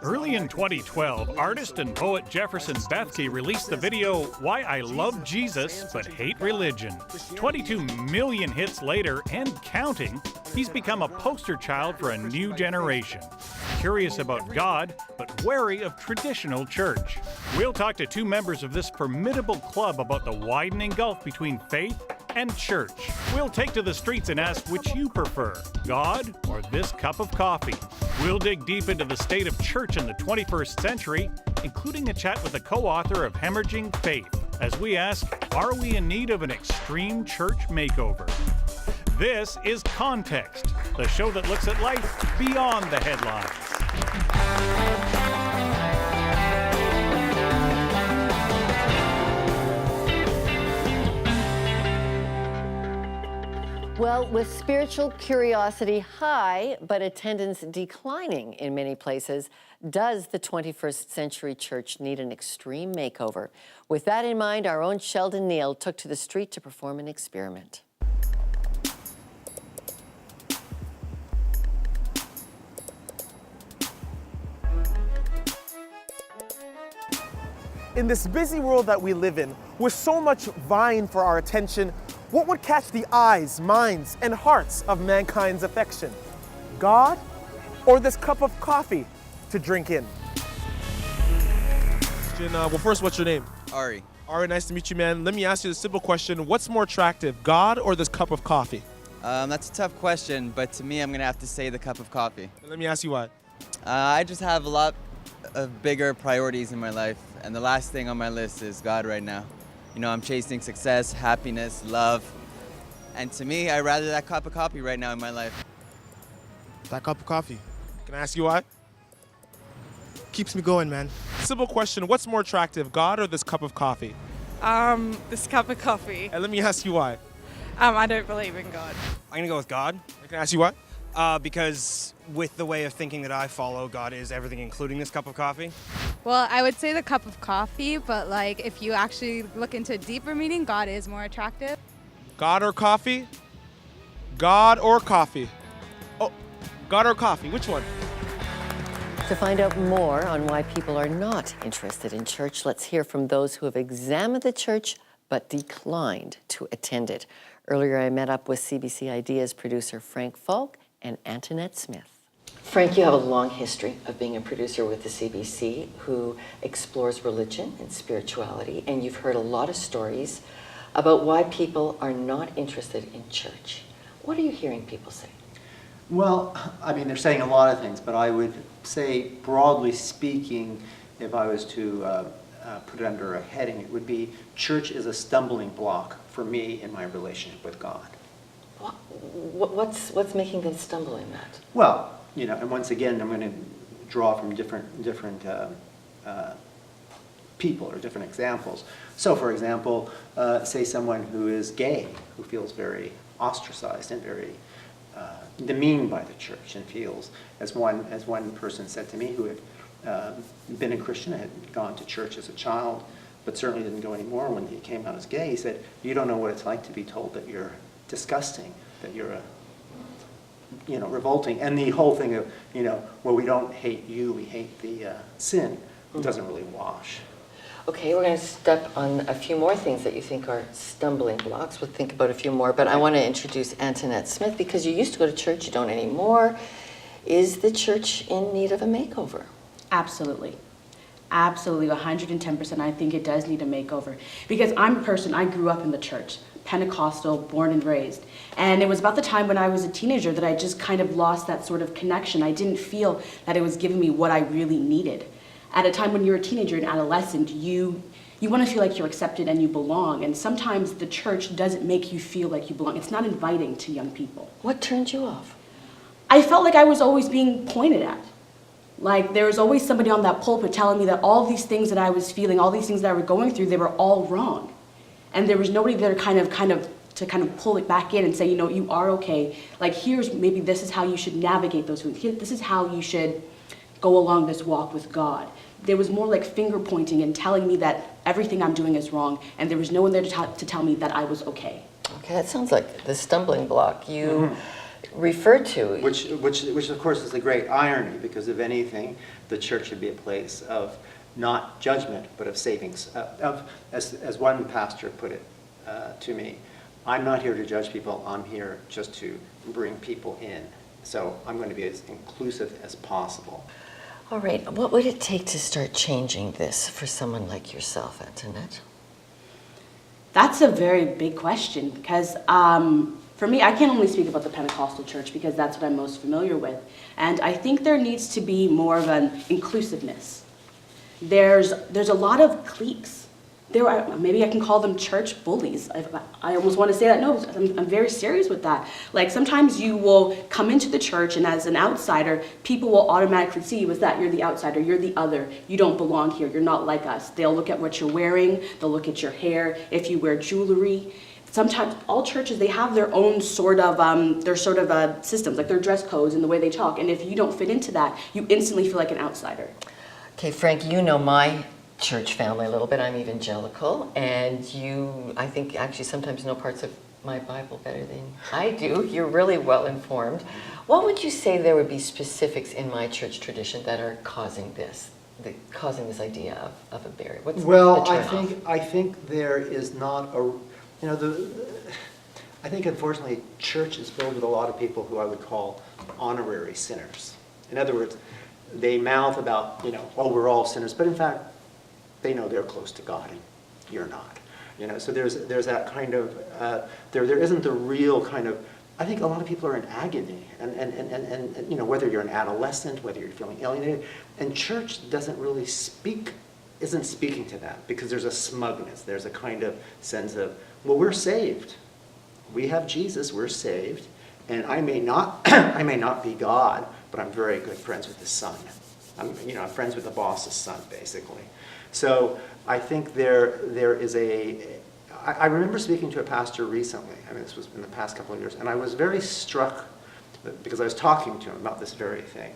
Early in 2012, artist and poet Jefferson Bethke released the video, Why I Love Jesus But Hate Religion. 22 million hits later and counting, he's become a poster child for a new generation. Curious about God, but wary of traditional church. We'll talk to two members of this formidable club about the widening gulf between faith and church. We'll take to the streets and ask which you prefer, God or this cup of coffee. We'll dig deep into the state of church in the 21st century, including a chat with the co-author of Hemorrhaging Faith, as we ask, are we in need of an extreme church makeover? This is Context, the show that looks at life beyond the headlines. Well, with spiritual curiosity high, but attendance declining in many places, does the 21st century church need an extreme makeover? With that in mind, our own Sheldon Neal took to the street to perform an experiment. In this busy world that we live in, with so much vying for our attention, what would catch the eyes, minds, and hearts of mankind's affection? God or this cup of coffee to drink in? Well, first, what's your name? Ari. Ari, nice to meet you, man. Let me ask you the simple question. What's more attractive, God or this cup of coffee? That's a tough question, but to me, I'm going to have to say the cup of coffee. Let me ask you why. I just have a lot of bigger priorities in my life, and the last thing on my list is God right now. You know, I'm chasing success, happiness, love, and to me, I'd rather that cup of coffee right now in my life. That cup of coffee. Can I ask you why? Keeps me going, man. Simple question. What's more attractive, God or this cup of coffee? This cup of coffee. And let me ask you why. I don't believe in God. I'm going to go with God. Can I ask you why? Because with the way of thinking that I follow, God is everything, including this cup of coffee. Well, I would say the cup of coffee, but like if you actually look into a deeper meaning, God is more attractive. God or coffee? God or coffee? Oh, God or coffee? Which one? To find out more on why people are not interested in church, let's hear from those who have examined the church but declined to attend it. Earlier, I met up with CBC Ideas producer Frank Falk and Antoinette Smith. Frank, you have a long history of being a producer with the CBC who explores religion and spirituality, and you've heard a lot of stories about why people are not interested in church. What are you hearing people say? Well, I mean, they're saying a lot of things, but I would say, broadly speaking, if I was to put it under a heading, it would be church is a stumbling block for me in my relationship with God. What's making them stumble in that? Well, you know, and once again, I'm going to draw from different people or different examples. So, for example, say someone who is gay, who feels very ostracized and very demeaned by the church, and feels, as one person said to me, who had been a Christian, had gone to church as a child, but certainly didn't go anymore when he came out as gay. He said, "You don't know what it's like to be told that you're disgusting, that you're revolting." And the whole thing of, well, we don't hate you, we hate the sin, doesn't really wash. Okay, we're going to step on a few more things that you think are stumbling blocks. We'll think about a few more, but I want to introduce Antoinette Smith because you used to go to church, you don't anymore. Is the church in need of a makeover? Absolutely. Absolutely, 110%. I think it does need a makeover. Because I'm a person, I grew up in the church, Pentecostal, born and raised. And it was about the time when I was a teenager that I just kind of lost that sort of connection. I didn't feel that it was giving me what I really needed. At a time when you're a teenager and adolescent, you want to feel like you're accepted and you belong. And sometimes the church doesn't make you feel like you belong. It's not inviting to young people. What turned you off? I felt like I was always being pointed at. Like there was always somebody on that pulpit telling me that all these things that I was feeling, all these things that I was going through, they were all wrong. And there was nobody there to pull it back in and say, you are okay. Like maybe this is how you should navigate those things. This is how you should go along this walk with God. There was more like finger pointing and telling me that everything I'm doing is wrong, and there was no one there to tell me that I was okay. Okay, that sounds like the stumbling block. You refer to. Which of course is a great irony, because if anything, the church should be a place of not judgment, but of savings. As one pastor put it to me, I'm not here to judge people, I'm here just to bring people in. So I'm going to be as inclusive as possible. All right, what would it take to start changing this for someone like yourself, Antoinette? That's a very big question, because for me, I can only speak about the Pentecostal church because that's what I'm most familiar with. And I think there needs to be more of an inclusiveness. There's a lot of cliques. Maybe I can call them church bullies. I almost want to say that. No, I'm very serious with that. Like, sometimes you will come into the church, and as an outsider, people will automatically see you as that. You're the outsider, you're the other, you don't belong here, you're not like us. They'll look at what you're wearing, they'll look at your hair, if you wear jewelry. Sometimes all churches, they have their own sort of systems, like their dress codes and the way they talk. And if you don't fit into that, you instantly feel like an outsider. Okay, Frank, you know my church family a little bit. I'm evangelical, and you, I think, actually sometimes know parts of my Bible better than I do. You're really well informed. What would you say there would be specifics in my church tradition that are causing this idea of a barrier? What's Well, the I think there is not a, I think unfortunately church is filled with a lot of people who I would call honorary sinners. In other words, they mouth about, oh, we're all sinners, but in fact, they know they're close to God and you're not. So there's that kind of, there isn't the real kind of, I think a lot of people are in agony, and whether you're an adolescent, whether you're feeling alienated, and church isn't speaking to that, because there's a smugness, there's a kind of sense of, well, we're saved. We have Jesus, we're saved, and I may not be God, but I'm very good friends with the Son. I'm friends with the boss's son, basically. So I think there is I remember speaking to a pastor recently, this was in the past couple of years, and I was very struck, because I was talking to him about this very thing.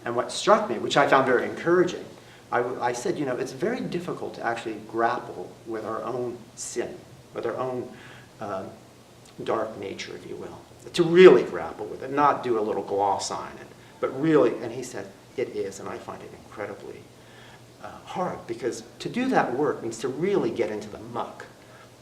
And what struck me, which I found very encouraging, I said, it's very difficult to actually grapple with our own sin, with our own dark nature, if you will. To really grapple with it, not do a little gloss on it, but really, and he said, it is, and I find it incredibly hard, because to do that work means to really get into the muck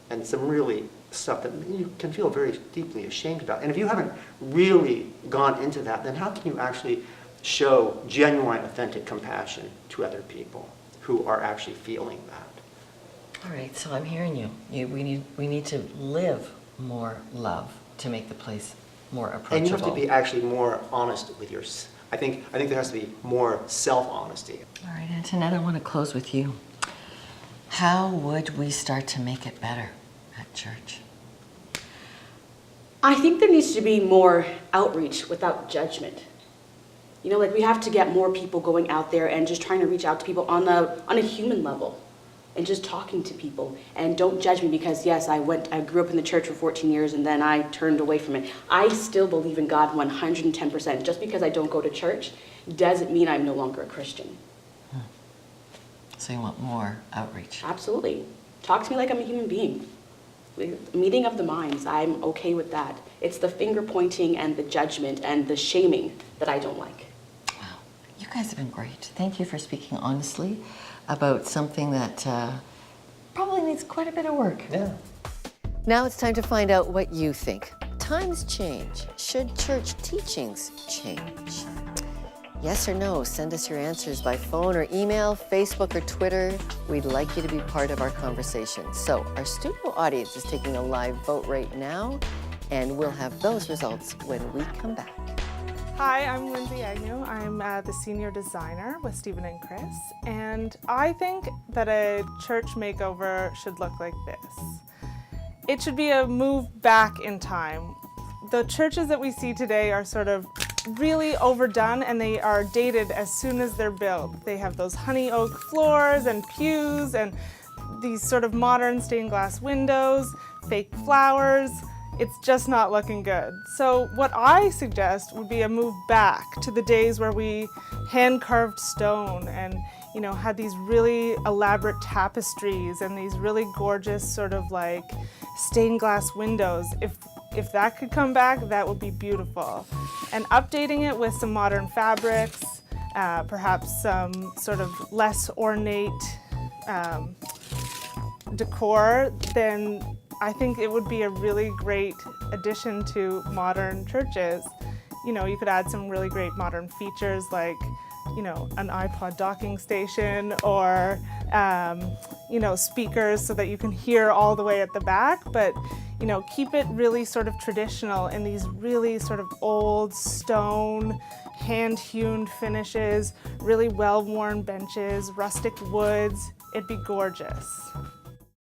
and some really stuff that you can feel very deeply ashamed about. And if you haven't really gone into that, then how can you actually show genuine, authentic compassion to other people who are actually feeling that? All right, so I'm hearing you. We need to live more love to make the place more approachable. And you have to be actually more honest with yourself. I think there has to be more self-honesty. All right, Antoinette, I want to close with you. How would we start to make it better at church? I think there needs to be more outreach without judgment. We have to get more people going out there and just trying to reach out to people on a human level, and just talking to people. And don't judge me, because yes, I grew up in the church for 14 years and then I turned away from it. I still believe in God 110%. Just because I don't go to church doesn't mean I'm no longer a Christian. So you want more outreach? Absolutely. Talk to me like I'm a human being. Meeting of the minds, I'm okay with that. It's the finger pointing and the judgment and the shaming that I don't like. Wow, you guys have been great. Thank you for speaking honestly about something that probably needs quite a bit of work. Yeah. Now it's time to find out what you think. Times change. Should church teachings change? Yes or no? Send us your answers by phone or email, Facebook or Twitter. We'd like you to be part of our conversation. So our studio audience is taking a live vote right now, and we'll have those results when we come back. Hi, I'm Lindsay Agnew. I'm the senior designer with Stephen and Chris, and I think that a church makeover should look like this. It should be a move back in time. The churches that we see today are sort of really overdone, and they are dated as soon as they're built. They have those honey oak floors and pews and these sort of modern stained glass windows, fake flowers. It's just not looking good. So what I suggest would be a move back to the days where we hand-carved stone and had these really elaborate tapestries and these really gorgeous sort of like stained glass windows. if that could come back, that would be beautiful. And updating it with some modern fabrics, perhaps some sort of less ornate decor, then I think it would be a really great addition to modern churches. You know, you could add some really great modern features like, you know, an iPod docking station or, you know, speakers so that you can hear all the way at the back, but, you know, keep it really sort of traditional in these really sort of old stone, hand-hewn finishes, really well-worn benches, rustic woods. It'd be gorgeous.